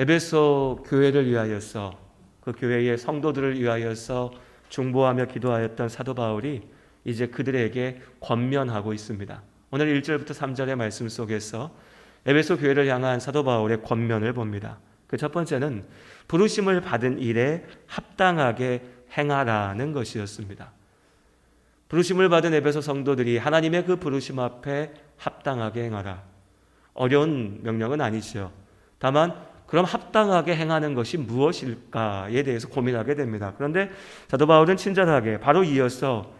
에베소 교회를 위하여서, 그 교회의 성도들을 위하여서 중보하며 기도하였던 사도 바울이 이제 그들에게 권면하고 있습니다. 오늘 1절부터 3절의 말씀 속에서 에베소 교회를 향한 사도 바울의 권면을 봅니다. 그 첫 번째는 부르심을 받은 일에 합당하게 행하라는 것이었습니다. 부르심을 받은 에베소 성도들이 하나님의 그 부르심 앞에 합당하게 행하라. 어려운 명령은 아니죠. 다만 그럼 합당하게 행하는 것이 무엇일까에 대해서 고민하게 됩니다. 그런데 사도 바울은 친절하게 바로 이어서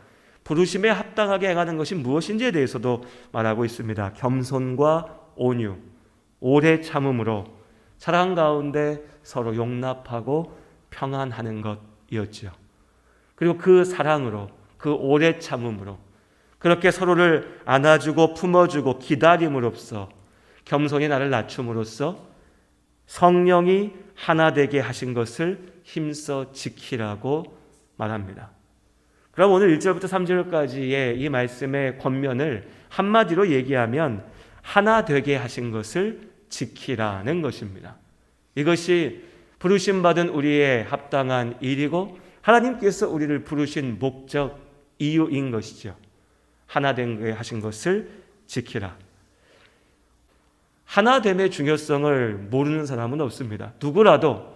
부르심에 합당하게 행하는 것이 무엇인지에 대해서도 말하고 있습니다. 겸손과 온유, 오래 참음으로 사랑 가운데 서로 용납하고 평안하는 것이었죠. 그리고 그 사랑으로, 그 오래 참음으로 그렇게 서로를 안아주고 품어주고 기다림으로써 겸손히 나를 낮춤으로써 성령이 하나 되게 하신 것을 힘써 지키라고 말합니다. 그럼 오늘 1절부터 3절까지의 이 말씀의 권면을 한마디로 얘기하면 하나 되게 하신 것을 지키라는 것입니다. 이것이 부르심 받은 우리의 합당한 일이고 하나님께서 우리를 부르신 목적, 이유인 것이죠. 하나 되게 하신 것을 지키라. 하나됨의 중요성을 모르는 사람은 없습니다. 누구라도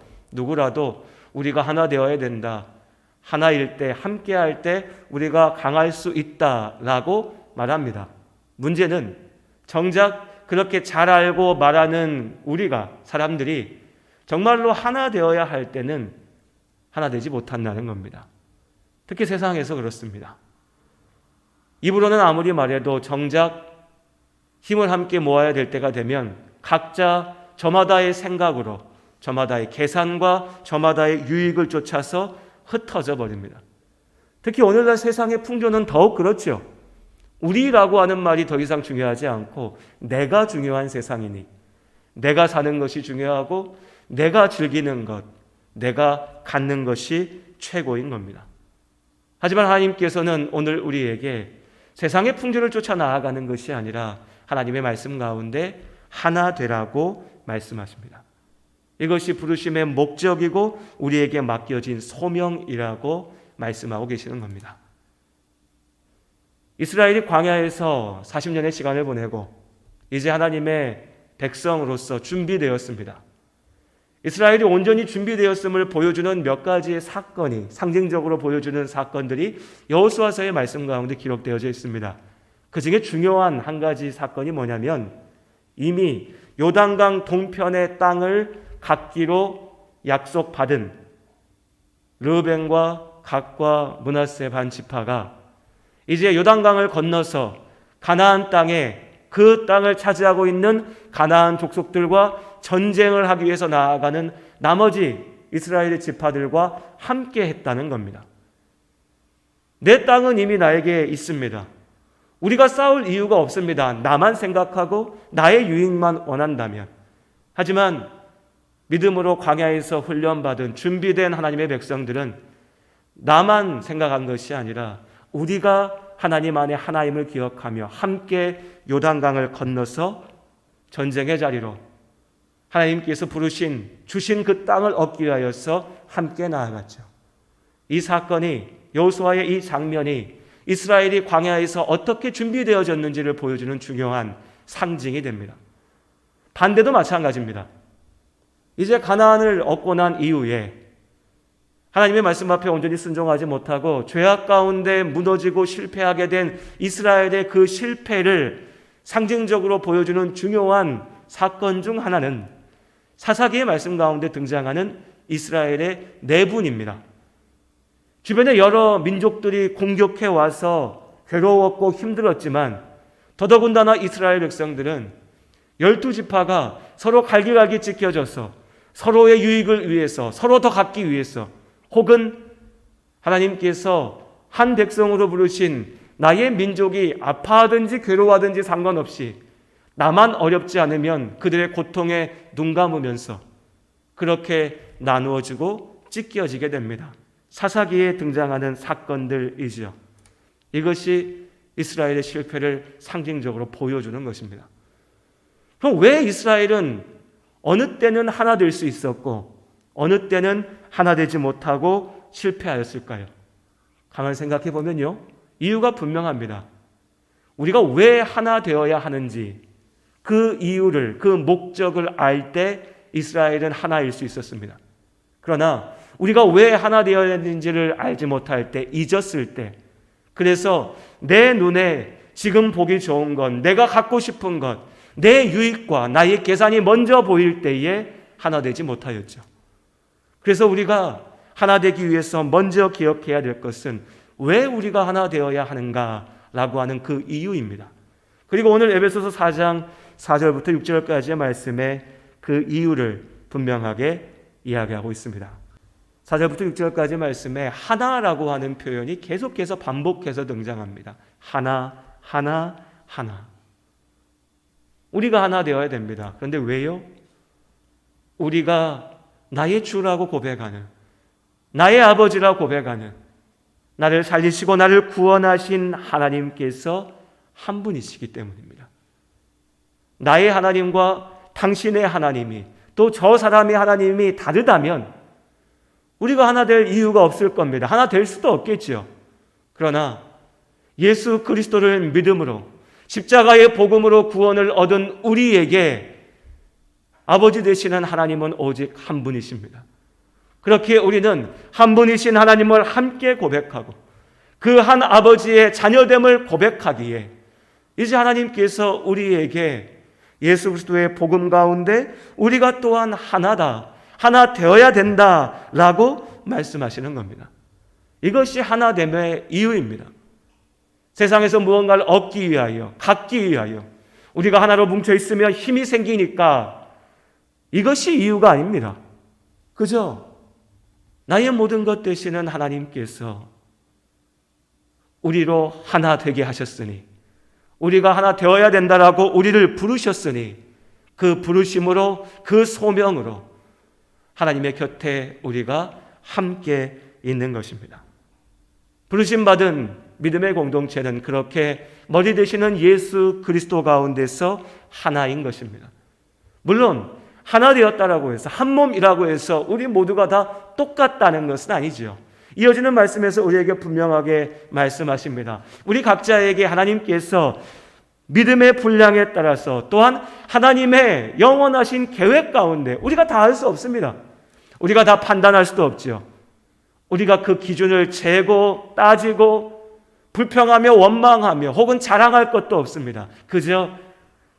우리가 하나 되어야 된다. 하나일 때, 함께할 때 우리가 강할 수 있다라고 말합니다. 문제는 정작 그렇게 잘 알고 말하는 우리가, 사람들이 정말로 하나 되어야 할 때는 하나 되지 못한다는 겁니다. 특히 세상에서 그렇습니다. 입으로는 아무리 말해도 정작 힘을 함께 모아야 될 때가 되면 각자 저마다의 생각으로, 저마다의 계산과 저마다의 유익을 쫓아서 흩어져 버립니다. 특히 오늘날 세상의 풍조는 더욱 그렇죠. 우리라고 하는 말이 더 이상 중요하지 않고 내가 중요한 세상이니 내가 사는 것이 중요하고 내가 즐기는 것, 내가 갖는 것이 최고인 겁니다. 하지만 하나님께서는 오늘 우리에게 세상의 풍조를 쫓아 나아가는 것이 아니라 하나님의 말씀 가운데 하나 되라고 말씀하십니다. 이것이 부르심의 목적이고 우리에게 맡겨진 소명이라고 말씀하고 계시는 겁니다. 이스라엘이 광야에서 40년의 시간을 보내고 이제 하나님의 백성으로서 준비되었습니다. 이스라엘이 온전히 준비되었음을 보여주는 몇 가지의 사건이, 상징적으로 보여주는 사건들이 여호수아서의 말씀 가운데 기록되어져 있습니다. 그 중에 중요한 한 가지 사건이 뭐냐면 이미 요단강 동편의 땅을 갖기로 약속받은 르우벤과 갓과 므낫세 반 지파가 이제 요단강을 건너서 가나안 땅에, 그 땅을 차지하고 있는 가나안 족속들과 전쟁을 하기 위해서 나아가는 나머지 이스라엘의 지파들과 함께 했다는 겁니다. 내 땅은 이미 나에게 있습니다. 우리가 싸울 이유가 없습니다. 나만 생각하고 나의 유익만 원한다면. 하지만 믿음으로 광야에서 훈련받은 준비된 하나님의 백성들은 나만 생각한 것이 아니라 우리가 하나님 안에 하나임을 기억하며 함께 요단강을 건너서 전쟁의 자리로 하나님께서 주신 그 땅을 얻기 위하여서 함께 나아갔죠. 이 사건이, 여호수아의 이 장면이 이스라엘이 광야에서 어떻게 준비되어졌는지를 보여주는 중요한 상징이 됩니다. 반대도 마찬가지입니다. 이제 가나안을 얻고 난 이후에 하나님의 말씀 앞에 온전히 순종하지 못하고 죄악 가운데 무너지고 실패하게 된 이스라엘의 그 실패를 상징적으로 보여주는 중요한 사건 중 하나는 사사기의 말씀 가운데 등장하는 이스라엘의 내분입니다. 주변에 여러 민족들이 공격해 와서 괴로웠고 힘들었지만 더더군다나 이스라엘 백성들은 12지파가 서로 갈기갈기 찢겨져서 서로의 유익을 위해서, 서로 더 갖기 위해서, 혹은 하나님께서 한 백성으로 부르신 나의 민족이 아파하든지 괴로워하든지 상관없이 나만 어렵지 않으면 그들의 고통에 눈 감으면서 그렇게 나누어지고 찢겨지게 됩니다. 사사기에 등장하는 사건들이지요. 이것이 이스라엘의 실패를 상징적으로 보여주는 것입니다. 그럼 왜 이스라엘은 어느 때는 하나 될 수 있었고 어느 때는 하나 되지 못하고 실패하였을까요? 가만히 생각해 보면요, 이유가 분명합니다. 우리가 왜 하나 되어야 하는지 그 이유를, 그 목적을 알 때 이스라엘은 하나일 수 있었습니다. 그러나 우리가 왜 하나 되어야 하는지를 알지 못할 때, 잊었을 때, 그래서 내 눈에 지금 보기 좋은 것, 내가 갖고 싶은 것, 내 유익과 나의 계산이 먼저 보일 때에 하나 되지 못하였죠. 그래서 우리가 하나 되기 위해서 먼저 기억해야 될 것은 왜 우리가 하나 되어야 하는가라고 하는 그 이유입니다. 그리고 오늘 에베소서 4장 4절부터 6절까지의 말씀에 그 이유를 분명하게 이야기하고 있습니다. 4절부터 6절까지 말씀에 하나라고 하는 표현이 계속해서 반복해서 등장합니다. 하나, 하나, 하나. 우리가 하나 되어야 됩니다. 그런데 왜요? 우리가 나의 주라고 고백하는, 나의 아버지라고 고백하는, 나를 살리시고 나를 구원하신 하나님께서 한 분이시기 때문입니다. 나의 하나님과 당신의 하나님이, 또 저 사람의 하나님이 다르다면 우리가 하나 될 이유가 없을 겁니다. 하나 될 수도 없겠죠. 그러나 예수 그리스도를 믿음으로 십자가의 복음으로 구원을 얻은 우리에게 아버지 되시는 하나님은 오직 한 분이십니다. 그렇게 우리는 한 분이신 하나님을 함께 고백하고 그 한 아버지의 자녀됨을 고백하기에 이제 하나님께서 우리에게 예수 그리스도의 복음 가운데 우리가 또한 하나다, 하나 되어야 된다라고 말씀하시는 겁니다. 이것이 하나됨의 이유입니다. 세상에서 무언가를 얻기 위하여, 갖기 위하여 우리가 하나로 뭉쳐 있으면 힘이 생기니까 이것이 이유가 아닙니다. 그죠? 나의 모든 것 되시는 하나님께서 우리로 하나 되게 하셨으니, 우리가 하나 되어야 된다라고 우리를 부르셨으니 그 부르심으로, 그 소명으로 하나님의 곁에 우리가 함께 있는 것입니다. 부르심받은 믿음의 공동체는 그렇게 머리 되시는 예수 그리스도 가운데서 하나인 것입니다. 물론 하나 되었다라고 해서, 한 몸이라고 해서 우리 모두가 다 똑같다는 것은 아니죠. 이어지는 말씀에서 우리에게 분명하게 말씀하십니다. 우리 각자에게 하나님께서 믿음의 분량에 따라서 또한 하나님의 영원하신 계획 가운데 우리가 다 할 수 없습니다. 우리가 다 판단할 수도 없죠. 우리가 그 기준을 재고 따지고 불평하며 원망하며 혹은 자랑할 것도 없습니다. 그저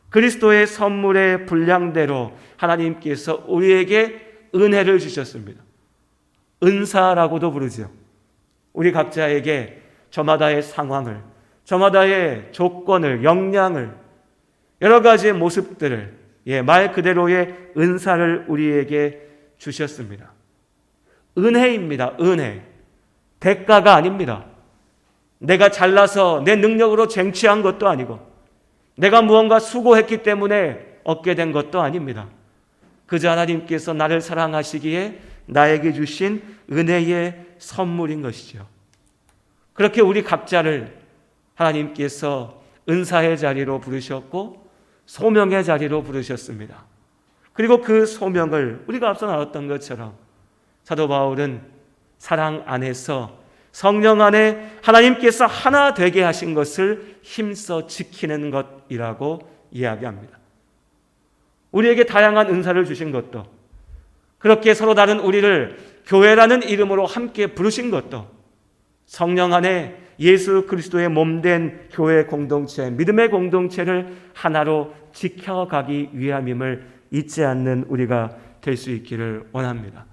그리스도의 선물의 분량대로 하나님께서 우리에게 은혜를 주셨습니다. 은사라고도 부르죠. 우리 각자에게 저마다의 상황을, 저마다의 조건을, 역량을, 여러 가지의 모습들을, 말 그대로의 은사를 우리에게 주셨습니다. 은혜입니다. 은혜. 대가가 아닙니다. 내가 잘나서 내 능력으로 쟁취한 것도 아니고 내가 무언가 수고했기 때문에 얻게 된 것도 아닙니다. 그저 하나님께서 나를 사랑하시기에 나에게 주신 은혜의 선물인 것이죠. 그렇게 우리 각자를 하나님께서 은사의 자리로 부르셨고 소명의 자리로 부르셨습니다. 그리고 그 소명을 우리가 앞서 나눴던 것처럼 사도 바울은 사랑 안에서, 성령 안에 하나님께서 하나 되게 하신 것을 힘써 지키는 것이라고 이야기합니다. 우리에게 다양한 은사를 주신 것도, 그렇게 서로 다른 우리를 교회라는 이름으로 함께 부르신 것도, 성령 안에 예수 그리스도의 몸된 교회 공동체, 믿음의 공동체를 하나로 지켜가기 위함임을 잊지 않는 우리가 될 수 있기를 원합니다.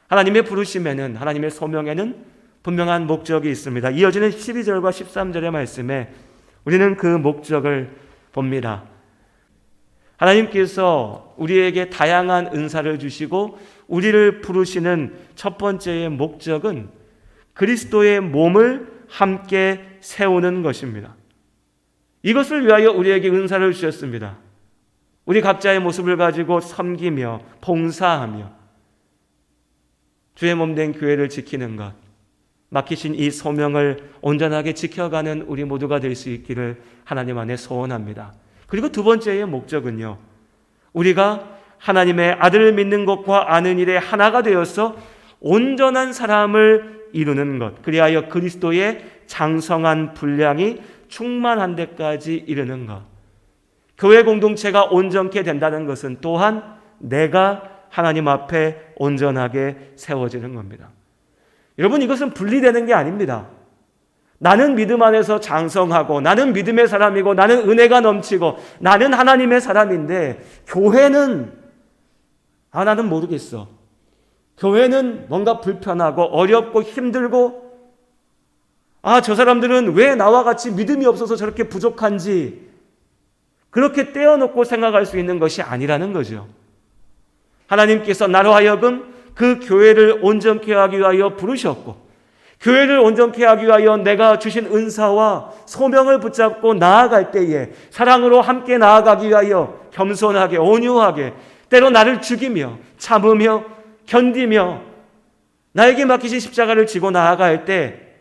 하나님의 부르심에는, 하나님의 소명에는 분명한 목적이 있습니다. 이어지는 12절과 13절의 말씀에 우리는 그 목적을 봅니다. 하나님께서 우리에게 다양한 은사를 주시고 우리를 부르시는 첫 번째의 목적은 그리스도의 몸을 함께 세우는 것입니다. 이것을 위하여 우리에게 은사를 주셨습니다. 우리 각자의 모습을 가지고 섬기며 봉사하며 주의 몸된 교회를 지키는 것, 맡기신 이 소명을 온전하게 지켜가는 우리 모두가 될 수 있기를 하나님 안에 소원합니다. 그리고 두 번째의 목적은요, 우리가 하나님의 아들을 믿는 것과 아는 일에 하나가 되어서 온전한 사람을 이루는 것, 그리하여 그리스도의 장성한 분량이 충만한 데까지 이르는 것. 교회 공동체가 온전케 된다는 것은 또한 내가 하나님 앞에 온전하게 세워지는 겁니다. 여러분, 이것은 분리되는 게 아닙니다. 나는 믿음 안에서 장성하고, 나는 믿음의 사람이고, 나는 은혜가 넘치고, 나는 하나님의 사람인데, 교회는 나는 모르겠어. 교회는 뭔가 불편하고 어렵고 힘들고, 저 사람들은 왜 나와 같이 믿음이 없어서 저렇게 부족한지, 그렇게 떼어놓고 생각할 수 있는 것이 아니라는 거죠. 하나님께서 나로 하여금 그 교회를 온전케 하기 위하여 부르셨고, 교회를 온전케 하기 위하여 내가 주신 은사와 소명을 붙잡고 나아갈 때에 사랑으로 함께 나아가기 위하여 겸손하게, 온유하게, 때로 나를 죽이며 참으며 견디며 나에게 맡기신 십자가를 지고 나아갈 때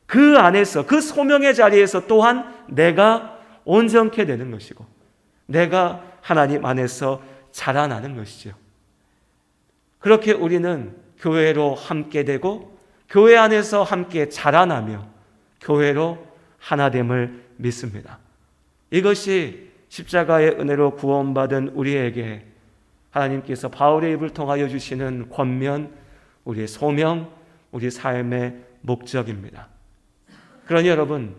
그 안에서, 그 소명의 자리에서 또한 내가 온전케 되는 것이고, 내가 하나님 안에서 자라나는 것이죠. 그렇게 우리는 교회로 함께 되고, 교회 안에서 함께 자라나며 교회로 하나됨을 믿습니다. 이것이 십자가의 은혜로 구원받은 우리에게 하나님께서 바울의 입을 통하여 주시는 권면, 우리의 소명, 우리 삶의 목적입니다. 그러니 여러분,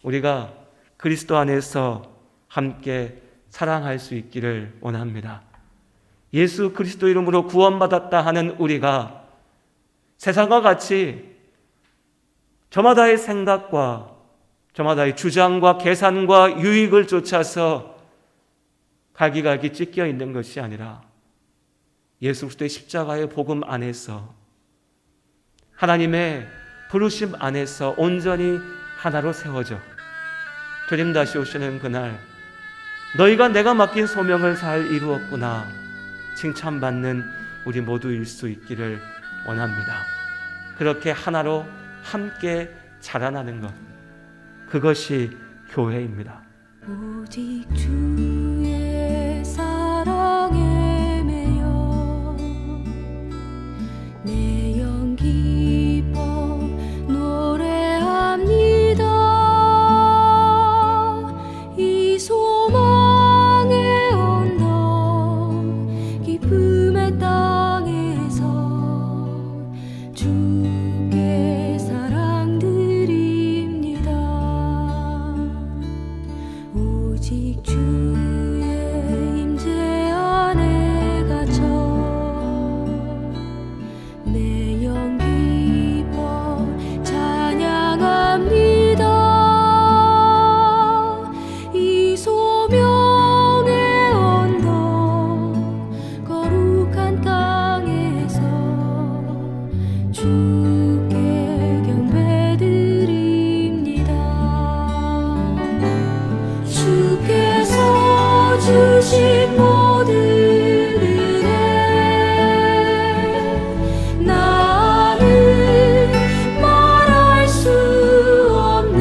우리가 그리스도 안에서 함께 사랑할 수 있기를 원합니다. 예수 그리스도 이름으로 구원받았다 하는 우리가 세상과 같이 저마다의 생각과 저마다의 주장과 계산과 유익을 쫓아서 갈기갈기 찢겨 있는 것이 아니라 예수 그리스도의 십자가의 복음 안에서, 하나님의 부르심 안에서 온전히 하나로 세워져 주님 다시 오시는 그날 너희가 내가 맡긴 소명을 잘 이루었구나 칭찬받는 우리 모두일 수 있기를 원합니다. 그렇게 하나로 함께 자라나는 것, 그것이 교회입니다. 오직 주의 사랑에 매여 내 영 기뻐 노래합니다. 이 소망의 언덕 기쁨의 땅에서 주께 사랑 드립니다. 오직 주의 임재 안에 갇혀 내 영 기뻐 찬양합니다. 이 소명의 언덕 거룩한 땅에서 주께 경배드립니다. 주께서 주신 모든 은혜 나는 말할 수 없네.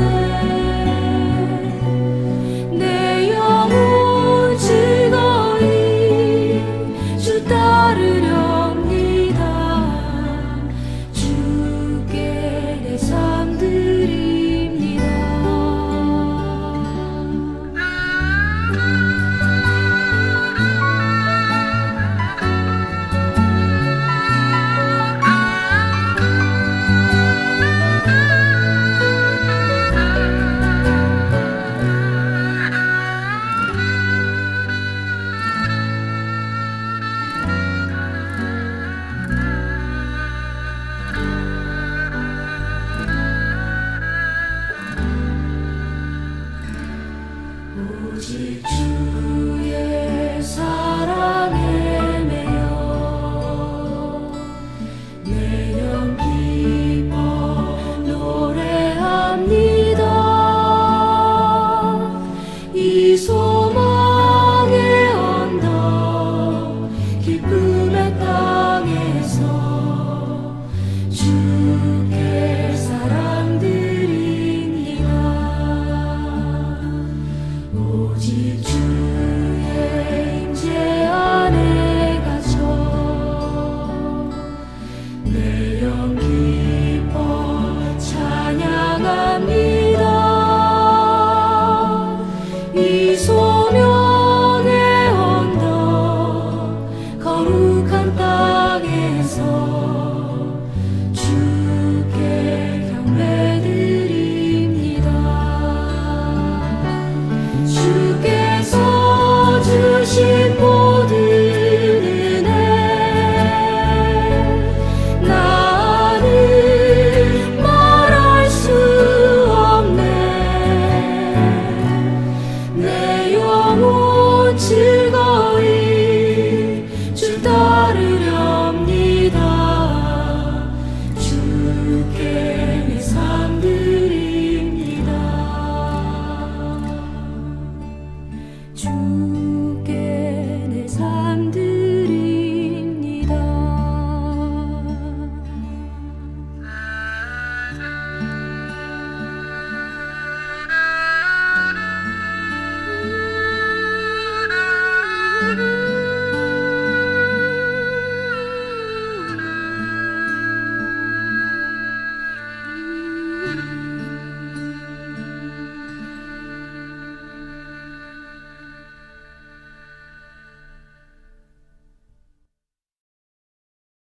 내 영혼 즐거이 주 따르렵니다. 주께 내 삶 드립니다. 위하여서 주께 경배드립니다. 주께서 주신 모든 은혜 나는 말할 수 없네. 내 영혼 즐거이 주 따르려